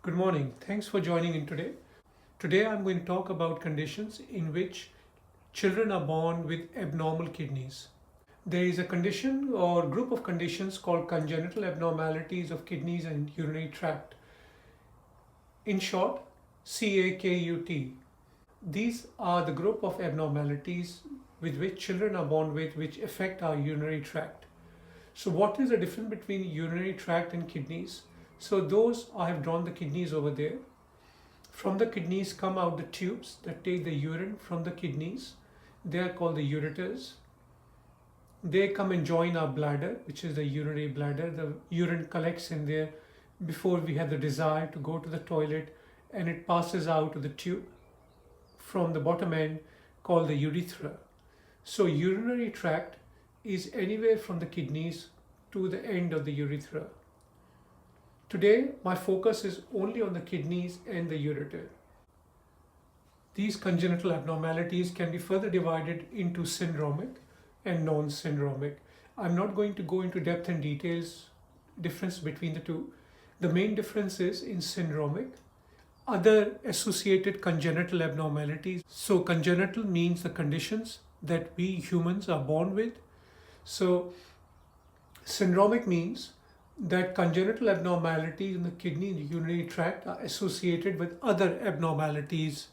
Good morning. Thanks for joining in today. Today I'm going to talk about conditions in which children are born with abnormal kidneys. There is a condition or group of conditions called congenital abnormalities of kidneys and urinary tract. In short, CAKUT. These are the group of abnormalities with which children are born with which affect our urinary tract. So what is the difference between urinary tract and kidneys? So those, I have drawn the kidneys over there. From the kidneys come out the tubes that take the urine from the kidneys. They are called the ureters. They come and join our bladder, which is the urinary bladder. The urine collects in there before we have the desire to go to the toilet, and it passes out of the tube from the bottom end called the urethra. So urinary tract is anywhere from the kidneys to the end of the urethra. Today, my focus is only on the kidneys and the ureter. These congenital abnormalities can be further divided into syndromic and non-syndromic. I'm not going to go into depth and details difference between the two. The main difference is in syndromic, other associated congenital abnormalities. So congenital means the conditions that we humans are born with. So syndromic means that congenital abnormalities in the kidney and urinary tract are associated with other abnormalities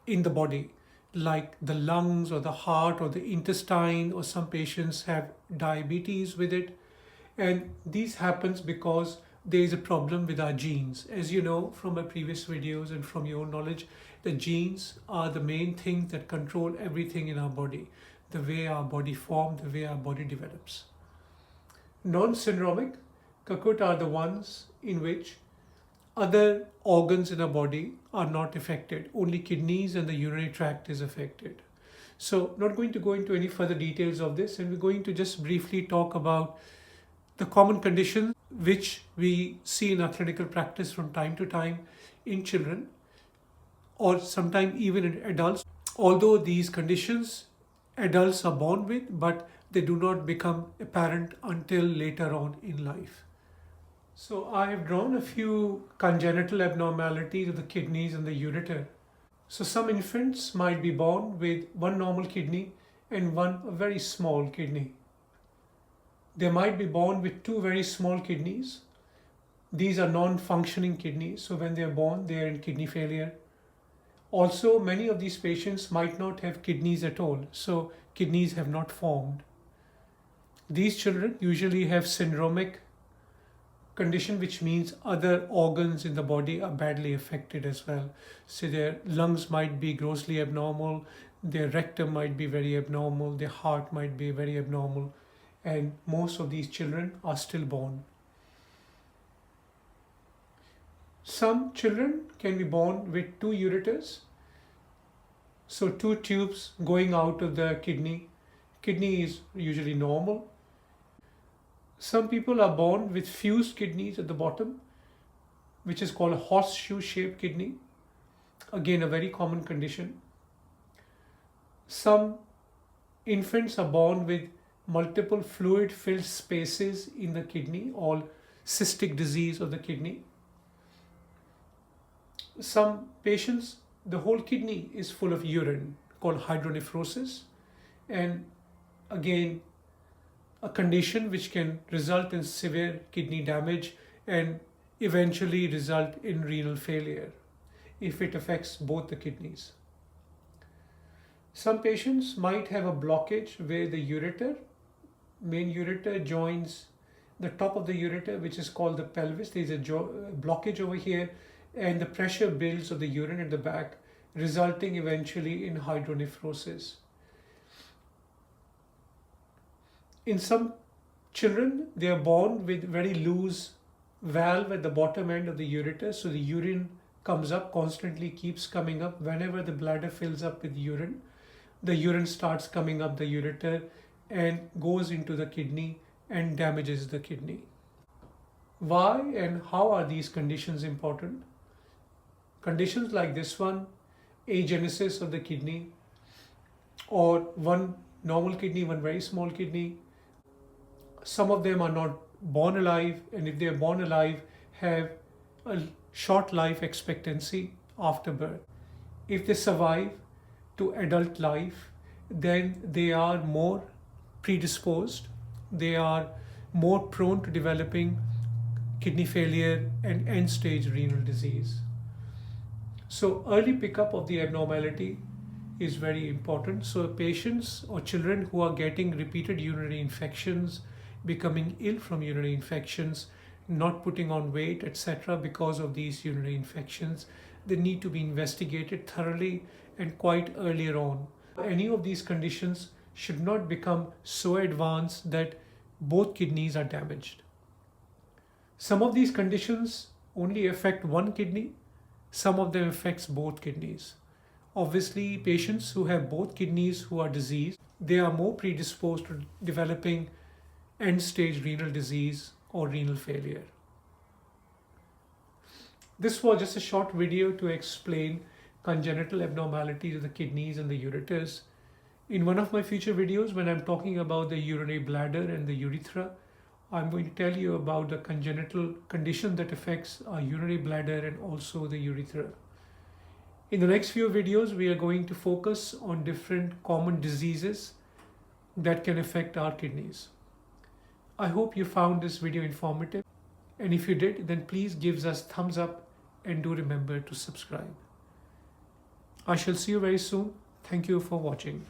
in the body, like the lungs or the heart or the intestine, or some patients have diabetes with it. And this happens because there is a problem with our genes. As you know from my previous videos and from your own knowledge, the genes are the main thing that control everything in our body, the way our body forms, the way our body develops. Non-syndromic CAKUT are the ones in which other organs in our body are not affected. Only kidneys and the urinary tract is affected. So not going to go into any further details of this, and we're going to just briefly talk about the common conditions which we see in our clinical practice from time to time in children, or sometimes even in adults. Although these conditions adults are born with, but they do not become apparent until later on in life. So I have drawn a few congenital abnormalities of the kidneys and the ureter. So some infants might be born with one normal kidney and one very small kidney. They might be born with two very small kidneys. These are non-functioning kidneys, so when they are born, they are in kidney failure. Also, many of these patients might not have kidneys at all, so kidneys have not formed. These children usually have syndromic condition, which means other organs in the body are badly affected as well. So their lungs might be grossly abnormal, their rectum might be very abnormal, their heart might be very abnormal, and most of these children are stillborn. Some children can be born with two ureters, so two tubes going out of the kidney. Kidney is usually normal. Some people are born with fused kidneys at the bottom, which is called a horseshoe-shaped kidney. Again, a very common condition. Some infants are born with multiple fluid-filled spaces in the kidney, or cystic disease of the kidney. Some patients, the whole kidney is full of urine, called hydronephrosis, and again, a condition which can result in severe kidney damage and eventually result in renal failure if it affects both the kidneys. Some patients might have a blockage where the ureter, main ureter, joins the top of the ureter, which is called the pelvis. There is a blockage over here, and the pressure builds of the urine at the back, resulting eventually in hydronephrosis. In some children, they are born with very loose valve at the bottom end of the ureter, so the urine comes up, constantly keeps coming up. Whenever the bladder fills up with urine, the urine starts coming up the ureter and goes into the kidney and damages the kidney. Why and how are these conditions important? Conditions like this one, agenesis of the kidney, or one normal kidney, one very small kidney. Some of them are not born alive, and if they are born alive, have a short life expectancy after birth. If they survive to adult life, then they are more predisposed, they are more prone to developing kidney failure and end stage renal disease. So, early pickup of the abnormality is very important. So, patients or children who are getting repeated urinary infections, becoming ill from urinary infections, not putting on weight, etc., because of these urinary infections, they need to be investigated thoroughly and quite earlier on. Any of these conditions should not become so advanced that both kidneys are damaged. Some of these conditions only affect one kidney, some of them affects both kidneys. Obviously, patients who have both kidneys who are diseased, they are more predisposed to developing end-stage renal disease or renal failure. This was just a short video to explain congenital abnormalities of the kidneys and the ureters. In one of my future videos, when I'm talking about the urinary bladder and the urethra, I'm going to tell you about the congenital condition that affects our urinary bladder and also the urethra. In the next few videos, we are going to focus on different common diseases that can affect our kidneys. I hope you found this video informative, and if you did, then please give us thumbs up and do remember to subscribe. I shall see you very soon. Thank you for watching.